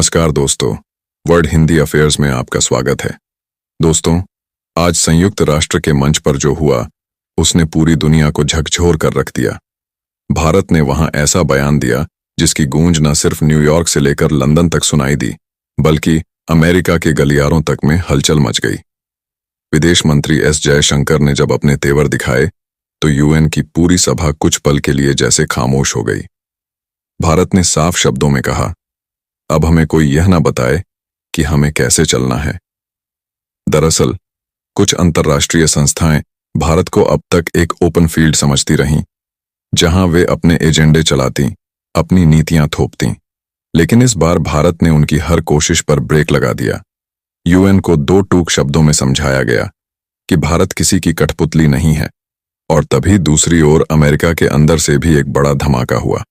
नमस्कार दोस्तों, world Hindi affairs में आपका स्वागत है। दोस्तों, आज संयुक्त राष्ट्र के मंच पर जो हुआ उसने पूरी दुनिया को झकझोर कर रख दिया। भारत ने वहां ऐसा बयान दिया जिसकी गूंज न सिर्फ न्यूयॉर्क से लेकर लंदन तक सुनाई दी, बल्कि अमेरिका के गलियारों तक में हलचल मच गई। विदेश मंत्री एस जयशंकर ने जब अपने तेवर दिखाए तो यूएन की पूरी सभा कुछ पल के लिए जैसे खामोश हो गई। भारत ने साफ शब्दों में कहा, अब हमें कोई यह ना बताए कि हमें कैसे चलना है। दरअसल कुछ अंतर्राष्ट्रीय संस्थाएं भारत को अब तक एक ओपन फील्ड समझती रहीं, जहां वे अपने एजेंडे चलाती, अपनी नीतियां थोपती। लेकिन इस बार भारत ने उनकी हर कोशिश पर ब्रेक लगा दिया। यूएन को दो टूक शब्दों में समझाया गया कि भारत किसी की कठपुतली नहीं है। और तभी दूसरी ओर अमेरिका के अंदर से भी एक बड़ा धमाका हुआ।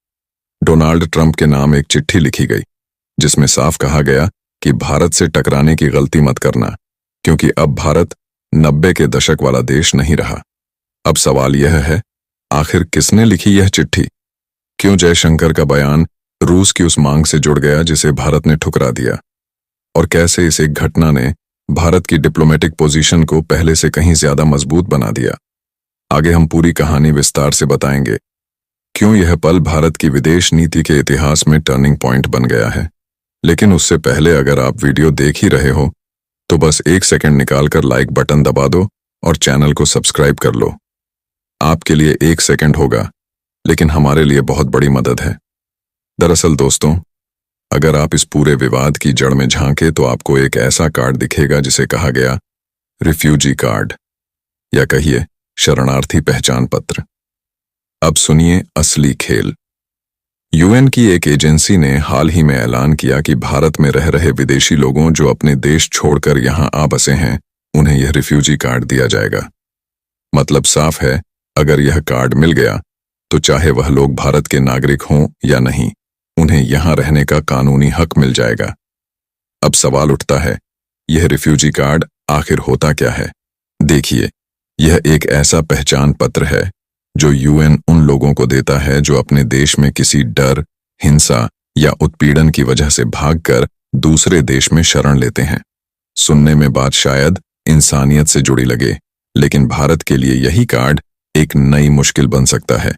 डोनाल्ड ट्रंप के नाम एक चिट्ठी लिखी गई जिसमें साफ कहा गया कि भारत से टकराने की गलती मत करना, क्योंकि अब भारत 90 के दशक वाला देश नहीं रहा। अब सवाल यह है, आखिर किसने लिखी यह चिट्ठी? क्यों जयशंकर का बयान रूस की उस मांग से जुड़ गया जिसे भारत ने ठुकरा दिया? और कैसे इस एक घटना ने भारत की डिप्लोमेटिक पोजीशन को पहले से कहीं ज्यादा मजबूत बना दिया? आगे हम पूरी कहानी विस्तार से बताएंगे। क्यों यह पल भारत की विदेश नीति के इतिहास में टर्निंग पॉइंट बन गया है। लेकिन उससे पहले अगर आप वीडियो देख ही रहे हो तो बस एक सेकंड निकालकर लाइक बटन दबा दो और चैनल को सब्सक्राइब कर लो। आपके लिए एक सेकंड होगा, लेकिन हमारे लिए बहुत बड़ी मदद है। दरअसल दोस्तों, अगर आप इस पूरे विवाद की जड़ में झांके तो आपको एक ऐसा कार्ड दिखेगा जिसे कहा गया रिफ्यूजी कार्ड, या कहिए शरणार्थी पहचान पत्र। अब सुनिए असली खेल। यूएन की एक एजेंसी ने हाल ही में ऐलान किया कि भारत में रह रहे विदेशी लोगों जो अपने देश छोड़कर यहां आ बसे हैं, उन्हें यह रिफ्यूजी कार्ड दिया जाएगा। मतलब साफ है, अगर यह कार्ड मिल गया तो चाहे वह लोग भारत के नागरिक हों या नहीं, उन्हें यहां रहने का कानूनी हक मिल जाएगा। अब सवाल उठता है, यह रिफ्यूजी कार्ड आखिर होता क्या है? देखिए, यह एक ऐसा पहचान पत्र है जो यूएन उन लोगों को देता है जो अपने देश में किसी डर, हिंसा या उत्पीड़न की वजह से भागकर दूसरे देश में शरण लेते हैं। सुनने में बात शायद इंसानियत से जुड़ी लगे, लेकिन भारत के लिए यही कार्ड एक नई मुश्किल बन सकता है,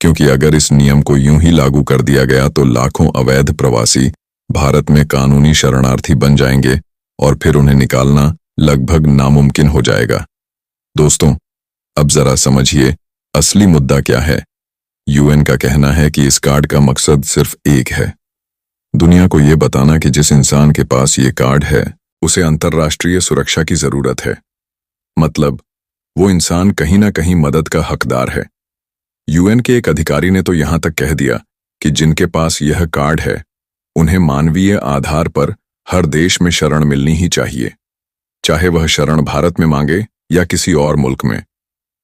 क्योंकि अगर इस नियम को यूं ही लागू कर दिया गया तो लाखों अवैध प्रवासी भारत में कानूनी शरणार्थी बन जाएंगे और फिर उन्हें निकालना लगभग नामुमकिन हो जाएगा। दोस्तों, अब जरा समझिए असली मुद्दा क्या है। यूएन का कहना है कि इस कार्ड का मकसद सिर्फ एक है, दुनिया को यह बताना कि जिस इंसान के पास ये कार्ड है उसे अंतर्राष्ट्रीय सुरक्षा की जरूरत है। मतलब वो इंसान कहीं ना कहीं मदद का हकदार है। यूएन के एक अधिकारी ने तो यहां तक कह दिया कि जिनके पास यह कार्ड है उन्हें मानवीय आधार पर हर देश में शरण मिलनी ही चाहिए, चाहे वह शरण भारत में मांगे या किसी और मुल्क में।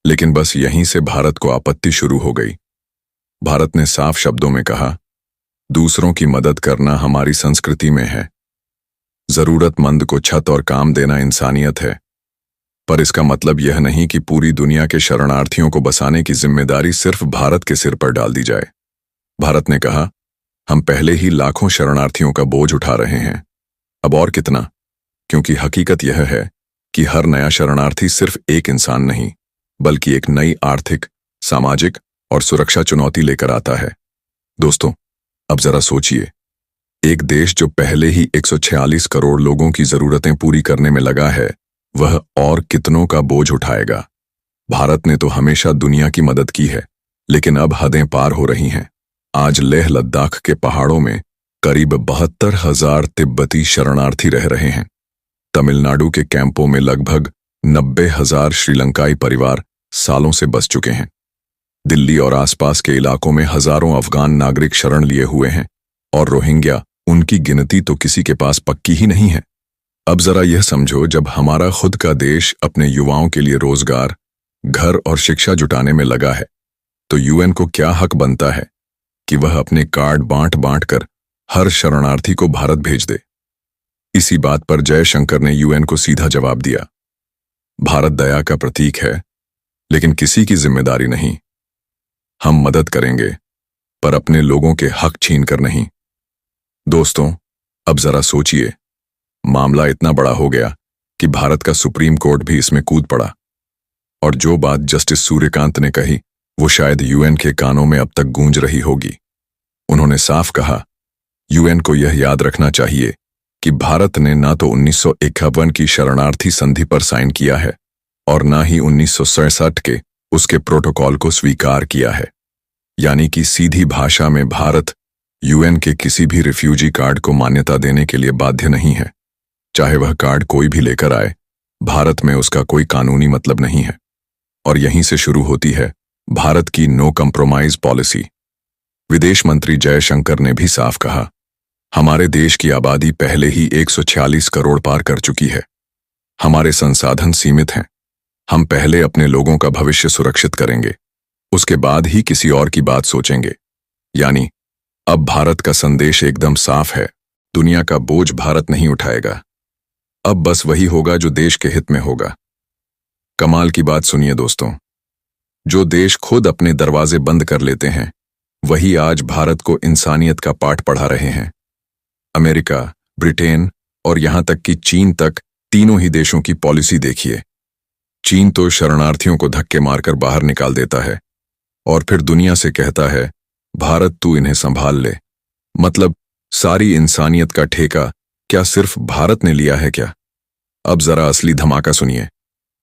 लेकिन बस यहीं से भारत को आपत्ति शुरू हो गई। भारत ने साफ शब्दों में कहा, दूसरों की मदद करना हमारी संस्कृति में है। जरूरतमंद को छत और काम देना इंसानियत है। पर इसका मतलब यह नहीं कि पूरी दुनिया के शरणार्थियों को बसाने की जिम्मेदारी सिर्फ भारत के सिर पर डाल दी जाए। भारत ने कहा, हम पहले ही लाखों शरणार्थियों का बोझ उठा रहे हैं, अब और कितना? क्योंकि हकीकत यह है कि हर नया शरणार्थी सिर्फ एक इंसान नहीं, बल्कि एक नई आर्थिक, सामाजिक और सुरक्षा चुनौती लेकर आता है। दोस्तों, अब जरा सोचिए, एक देश जो पहले ही 146 करोड़ लोगों की जरूरतें पूरी करने में लगा है, वह और कितनों का बोझ उठाएगा? भारत ने तो हमेशा दुनिया की मदद की है, लेकिन अब हदें पार हो रही हैं। आज लेह लद्दाख के पहाड़ों में करीब 72,000 तिब्बती शरणार्थी रह रहे हैं। तमिलनाडु के कैंपों में लगभग 90,000 श्रीलंकाई परिवार सालों से बस चुके हैं। दिल्ली और आसपास के इलाकों में हजारों अफगान नागरिक शरण लिए हुए हैं, और रोहिंग्या, उनकी गिनती तो किसी के पास पक्की ही नहीं है। अब जरा यह समझो, जब हमारा खुद का देश अपने युवाओं के लिए रोजगार, घर और शिक्षा जुटाने में लगा है, तो यूएन को क्या हक बनता है कि वह अपने कार्ड बांट बांट कर हर शरणार्थी को भारत भेज दे? इसी बात पर जयशंकर ने यूएन को सीधा जवाब दिया, भारत दया का प्रतीक है, लेकिन किसी की जिम्मेदारी नहीं। हम मदद करेंगे, पर अपने लोगों के हक छीन कर नहीं। दोस्तों, अब जरा सोचिए, मामला इतना बड़ा हो गया कि भारत का सुप्रीम कोर्ट भी इसमें कूद पड़ा। और जो बात जस्टिस सूर्यकांत ने कही वो शायद यूएन के कानों में अब तक गूंज रही होगी। उन्होंने साफ कहा, यूएन को यह याद रखना चाहिए कि भारत ने ना तो 1951 की शरणार्थी संधि पर साइन किया है और ना ही 1967 के उसके प्रोटोकॉल को स्वीकार किया है। यानी कि सीधी भाषा में भारत यूएन के किसी भी रिफ्यूजी कार्ड को मान्यता देने के लिए बाध्य नहीं है। चाहे वह कार्ड कोई भी लेकर आए, भारत में उसका कोई कानूनी मतलब नहीं है। और यहीं से शुरू होती है भारत की नो कंप्रोमाइज पॉलिसी। विदेश मंत्री जयशंकर ने भी साफ कहा, हमारे देश की आबादी पहले ही 146 करोड़ पार कर चुकी है। हमारे संसाधन सीमित हैं। हम पहले अपने लोगों का भविष्य सुरक्षित करेंगे, उसके बाद ही किसी और की बात सोचेंगे। यानी अब भारत का संदेश एकदम साफ है, दुनिया का बोझ भारत नहीं उठाएगा। अब बस वही होगा जो देश के हित में होगा। कमाल की बात सुनिए दोस्तों, जो देश खुद अपने दरवाजे बंद कर लेते हैं वही आज भारत को इंसानियत का पाठ पढ़ा रहे हैं। अमेरिका, ब्रिटेन और यहां तक कि चीन तक, तीनों ही देशों की पॉलिसी देखिए। चीन तो शरणार्थियों को धक्के मारकर बाहर निकाल देता है और फिर दुनिया से कहता है, भारत तू इन्हें संभाल ले। मतलब सारी इंसानियत का ठेका क्या सिर्फ भारत ने लिया है क्या? अब जरा असली धमाका सुनिए,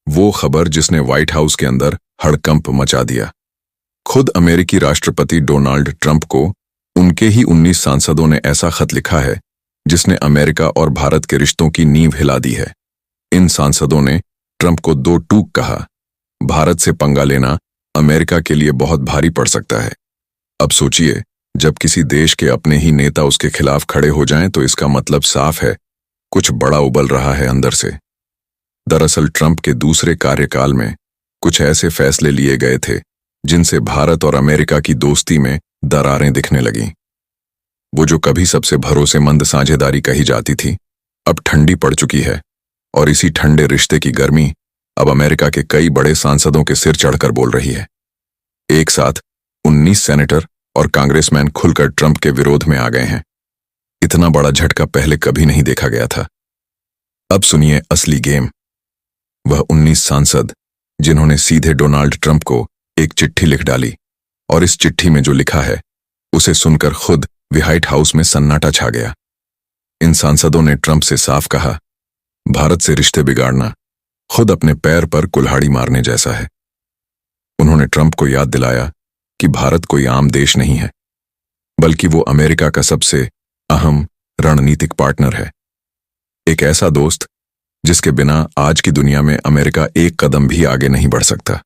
वो खबर जिसने व्हाइट हाउस के अंदर हड़कंप मचा दिया। खुद अमेरिकी राष्ट्रपति डोनाल्ड ट्रंप को उनके ही 19 सांसदों ने ऐसा खत लिखा है जिसने अमेरिका और भारत के रिश्तों की नींव हिला दी है। इन सांसदों ने ट्रंप को दो टूक कहा, भारत से पंगा लेना अमेरिका के लिए बहुत भारी पड़ सकता है। अब सोचिए, जब किसी देश के अपने ही नेता उसके खिलाफ खड़े हो जाएं तो इसका मतलब साफ है, कुछ बड़ा उबल रहा है अंदर से। दरअसल ट्रंप के दूसरे कार्यकाल में कुछ ऐसे फैसले लिए गए थे जिनसे भारत और अमेरिका की दोस्ती में दरारें दिखने लगीं। वो जो कभी सबसे भरोसेमंद साझेदारी कही जाती थी, अब ठंडी पड़ चुकी है और इसी ठंडे रिश्ते की गर्मी अब अमेरिका के कई बड़े सांसदों के सिर चढ़कर बोल रही है। एक साथ 19 सेनेटर और कांग्रेसमैन खुलकर ट्रंप के विरोध में आ गए हैं। इतना बड़ा झटका पहले कभी नहीं देखा गया था। अब सुनिए असली गेम। वह 19 सांसद जिन्होंने सीधे डोनाल्ड ट्रंप को एक चिट्ठी लिख डाली और इस चिट्ठी में जो लिखा है उसे सुनकर खुद व्हाइट हाउस में सन्नाटा छा गया। इन सांसदों ने ट्रंप से साफ कहा, भारत से रिश्ते बिगाड़ना खुद अपने पैर पर कुल्हाड़ी मारने जैसा है। उन्होंने ट्रंप को याद दिलाया कि भारत कोई आम देश नहीं है, बल्कि वो अमेरिका का सबसे अहम रणनीतिक पार्टनर है। एक ऐसा दोस्त जिसके बिना आज की दुनिया में अमेरिका एक कदम भी आगे नहीं बढ़ सकता।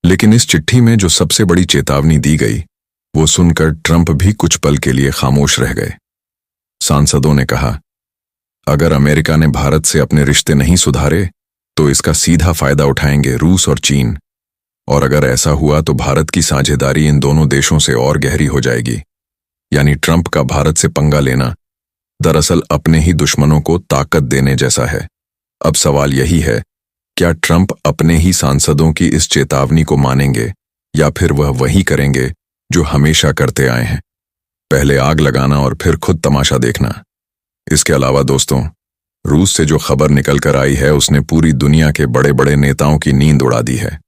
लेकिन इस चिट्ठी में जो सबसे बड़ी चेतावनी दी गई वो सुनकर ट्रंप भी कुछ पल के लिए खामोश रह गए। सांसदों ने कहा, अगर अमेरिका ने भारत से अपने रिश्ते नहीं सुधारे तो इसका सीधा फायदा उठाएंगे रूस और चीन, और अगर ऐसा हुआ तो भारत की साझेदारी इन दोनों देशों से और गहरी हो जाएगी। यानी ट्रंप का भारत से पंगा लेना दरअसल अपने ही दुश्मनों को ताकत देने जैसा है। अब सवाल यही है, क्या ट्रंप अपने ही सांसदों की इस चेतावनी को मानेंगे या फिर वह वही करेंगे जो हमेशा करते आए हैं, पहले आग लगाना और फिर खुद तमाशा देखना। इसके अलावा दोस्तों, रूस से जो खबर निकल कर आई है उसने पूरी दुनिया के बड़े बड़े नेताओं की नींद उड़ा दी है।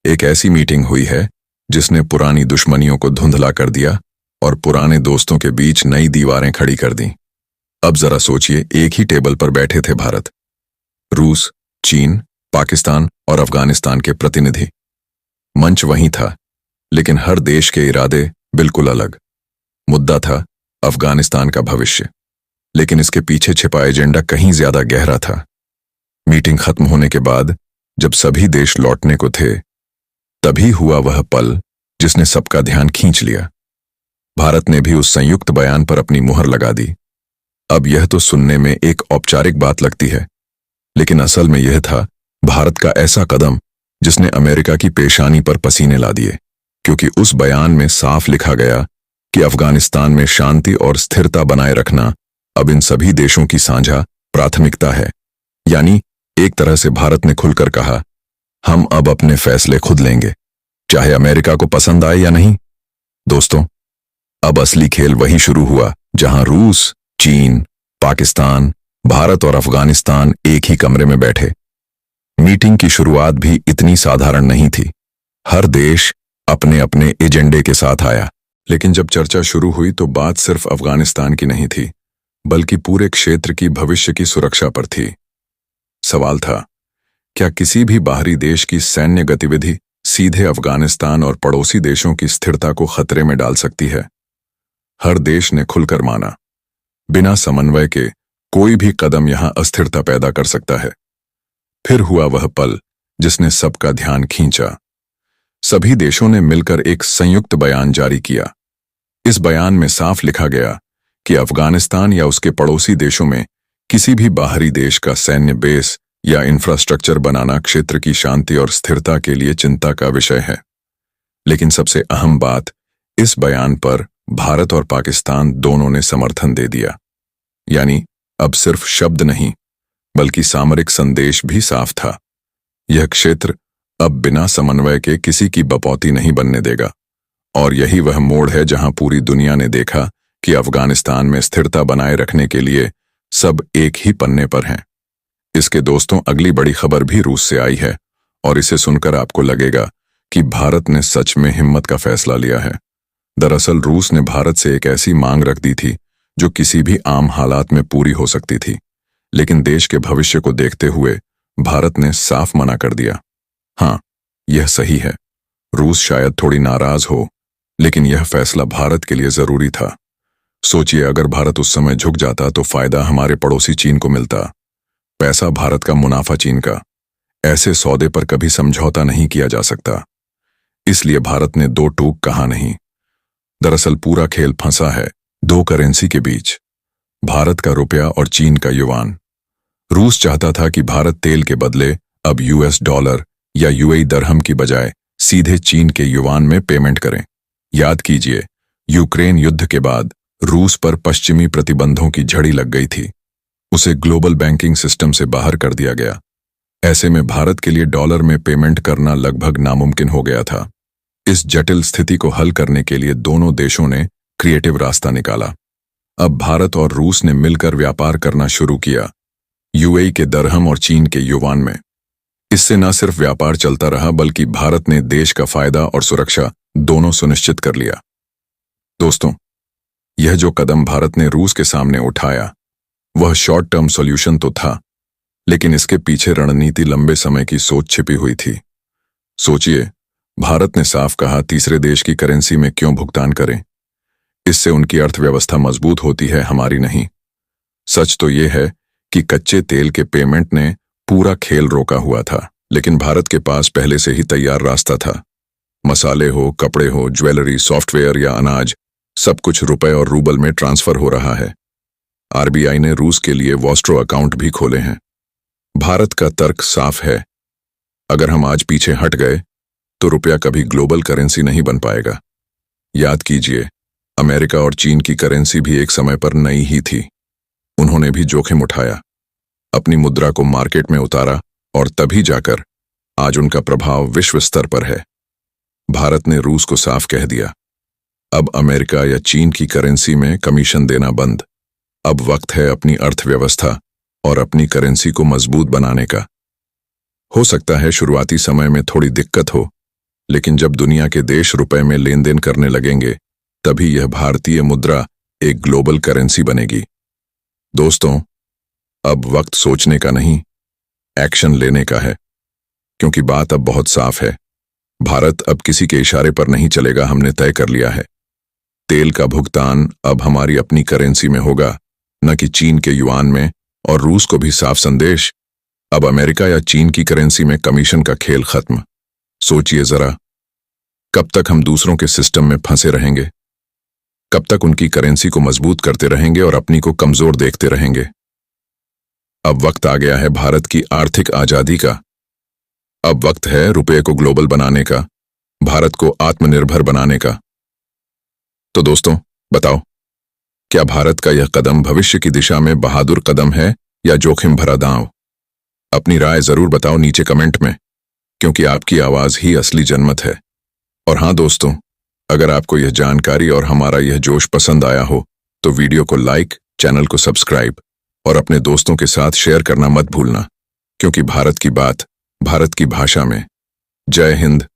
एक ऐसी मीटिंग हुई है जिसने पुरानी दुश्मनियों को धुंधला कर दिया और पुराने दोस्तों के बीच नई दीवारें खड़ी कर दी। अब जरा सोचिए, एक ही टेबल पर बैठे थे भारत, रूस, चीन, पाकिस्तान और अफगानिस्तान के प्रतिनिधि। मंच वहीं था, लेकिन हर देश के इरादे बिल्कुल अलग। मुद्दा था अफगानिस्तान का भविष्य, लेकिन इसके पीछे छिपा एजेंडा कहीं ज्यादा गहरा था। मीटिंग खत्म होने के बाद जब सभी देश लौटने को थे, तभी हुआ वह पल जिसने सबका ध्यान खींच लिया। भारत ने भी उस संयुक्त बयान पर अपनी मुहर लगा दी। अब यह तो सुनने में एक औपचारिक बात लगती है, लेकिन असल में यह था भारत का ऐसा कदम जिसने अमेरिका की पेशानी पर पसीने ला दिए, क्योंकि उस बयान में साफ लिखा गया कि अफगानिस्तान में शांति और स्थिरता बनाए रखना अब इन सभी देशों की साझा प्राथमिकता है। यानी एक तरह से भारत ने खुलकर कहा, हम अब अपने फैसले खुद लेंगे, चाहे अमेरिका को पसंद आए या नहीं। दोस्तों, अब असली खेल वही शुरू हुआ जहां रूस, चीन पाकिस्तान, भारत और अफगानिस्तान एक ही कमरे में बैठे। मीटिंग की शुरुआत भी इतनी साधारण नहीं थी। हर देश अपने अपने एजेंडे के साथ आया, लेकिन जब चर्चा शुरू हुई तो बात सिर्फ अफगानिस्तान की नहीं थी, बल्कि पूरे क्षेत्र की भविष्य की सुरक्षा पर थी। सवाल था, क्या किसी भी बाहरी देश की सैन्य गतिविधि सीधे अफगानिस्तान और पड़ोसी देशों की स्थिरता को खतरे में डाल सकती है? हर देश ने खुलकर माना, बिना समन्वय के कोई भी कदम यहां अस्थिरता पैदा कर सकता है। फिर हुआ वह पल जिसने सबका ध्यान खींचा। सभी देशों ने मिलकर एक संयुक्त बयान जारी किया। इस बयान में साफ लिखा गया कि अफगानिस्तान या उसके पड़ोसी देशों में किसी भी बाहरी देश का सैन्य बेस या इंफ्रास्ट्रक्चर बनाना क्षेत्र की शांति और स्थिरता के लिए चिंता का विषय है। लेकिन सबसे अहम बात, इस बयान पर भारत और पाकिस्तान दोनों ने समर्थन दे दिया। यानी अब सिर्फ शब्द नहीं, बल्कि सामरिक संदेश भी साफ था। यह क्षेत्र अब बिना समन्वय के किसी की बपौती नहीं बनने देगा। और यही वह मोड़ है जहां पूरी दुनिया ने देखा कि अफगानिस्तान में स्थिरता बनाए रखने के लिए सब एक ही पन्ने पर हैं। इसके दोस्तों, अगली बड़ी खबर भी रूस से आई है, और इसे सुनकर आपको लगेगा कि भारत ने सच में हिम्मत का फैसला लिया है। दरअसल रूस ने भारत से एक ऐसी मांग रख दी थी जो किसी भी आम हालात में पूरी हो सकती थी, लेकिन देश के भविष्य को देखते हुए भारत ने साफ मना कर दिया। हाँ, यह सही है, रूस शायद थोड़ी नाराज हो, लेकिन यह फैसला भारत के लिए जरूरी था। सोचिए, अगर भारत उस समय झुक जाता तो फायदा हमारे पड़ोसी चीन को मिलता, पैसा भारत का, मुनाफा चीन का। ऐसे सौदे पर कभी समझौता नहीं किया जा सकता। इसलिए भारत ने दो टूक कहा नहीं। दरअसल पूरा खेल फंसा है दो करेंसी के बीच, भारत का रुपया और चीन का युआन। रूस चाहता था कि भारत तेल के बदले अब यूएस डॉलर या यूएई दरहम की बजाय सीधे चीन के युआन में पेमेंट करें। याद कीजिए, यूक्रेन युद्ध के बाद रूस पर पश्चिमी प्रतिबंधों की झड़ी लग गई थी। उसे ग्लोबल बैंकिंग सिस्टम से बाहर कर दिया गया। ऐसे में भारत के लिए डॉलर में पेमेंट करना लगभग नामुमकिन हो गया था। इस जटिल स्थिति को हल करने के लिए दोनों देशों ने क्रिएटिव रास्ता निकाला। अब भारत और रूस ने मिलकर व्यापार करना शुरू किया, यूएई के दरहम और चीन के युआन में। इससे न सिर्फ व्यापार चलता रहा, बल्कि भारत ने देश का फायदा और सुरक्षा दोनों सुनिश्चित कर लिया। दोस्तों, यह जो कदम भारत ने रूस के सामने उठाया, वह शॉर्ट टर्म सॉल्यूशन तो था, लेकिन इसके पीछे रणनीति लंबे समय की सोच छिपी हुई थी। सोचिए, भारत ने साफ कहा, तीसरे देश की करेंसी में क्यों भुगतान करें? इससे उनकी अर्थव्यवस्था मजबूत होती है, हमारी नहीं। सच तो यह है कि कच्चे तेल के पेमेंट ने पूरा खेल रोका हुआ था, लेकिन भारत के पास पहले से ही तैयार रास्ता था। मसाले हो, कपड़े हो, ज्वेलरी, सॉफ्टवेयर या अनाज, सब कुछ रुपए और रूबल में ट्रांसफर हो रहा है। आरबीआई ने रूस के लिए वॉस्ट्रो अकाउंट भी खोले हैं। भारत का तर्क साफ है, अगर हम आज पीछे हट गए तो रुपया कभी ग्लोबल करेंसी नहीं बन पाएगा। याद कीजिए, अमेरिका और चीन की करेंसी भी एक समय पर नई ही थी। उन्होंने भी जोखिम उठाया, अपनी मुद्रा को मार्केट में उतारा, और तभी जाकर आज उनका प्रभाव विश्व स्तर पर है। भारत ने रूस को साफ कह दिया, अब अमेरिका या चीन की करेंसी में कमीशन देना बंद। अब वक्त है अपनी अर्थव्यवस्था और अपनी करेंसी को मजबूत बनाने का। हो सकता है शुरुआती समय में थोड़ी दिक्कत हो, लेकिन जब दुनिया के देश रुपए में लेन देन करने लगेंगे, तभी यह भारतीय मुद्रा एक ग्लोबल करेंसी बनेगी। दोस्तों, अब वक्त सोचने का नहीं, एक्शन लेने का है, क्योंकि बात अब बहुत साफ है। भारत अब किसी के इशारे पर नहीं चलेगा, हमने तय कर लिया है। तेल का भुगतान अब हमारी अपनी करेंसी में होगा, न कि चीन के युआन में। और रूस को भी साफ संदेश, अब अमेरिका या चीन की करेंसी में कमीशन का खेल खत्म। सोचिए जरा, कब तक हम दूसरों के सिस्टम में फंसे रहेंगे? कब तक उनकी करेंसी को मजबूत करते रहेंगे और अपनी को कमजोर देखते रहेंगे? अब वक्त आ गया है भारत की आर्थिक आजादी का। अब वक्त है रुपये को ग्लोबल बनाने का, भारत को आत्मनिर्भर बनाने का। तो दोस्तों, बताओ, क्या भारत का यह कदम भविष्य की दिशा में बहादुर कदम है या जोखिम भरा दांव? अपनी राय जरूर बताओ नीचे कमेंट में, क्योंकि आपकी आवाज ही असली जनमत है। और हाँ दोस्तों, अगर आपको यह जानकारी और हमारा यह जोश पसंद आया हो, तो वीडियो को लाइक, चैनल को सब्सक्राइब और अपने दोस्तों के साथ शेयर करना मत भूलना, क्योंकि भारत की बात भारत की भाषा में। जय हिंद।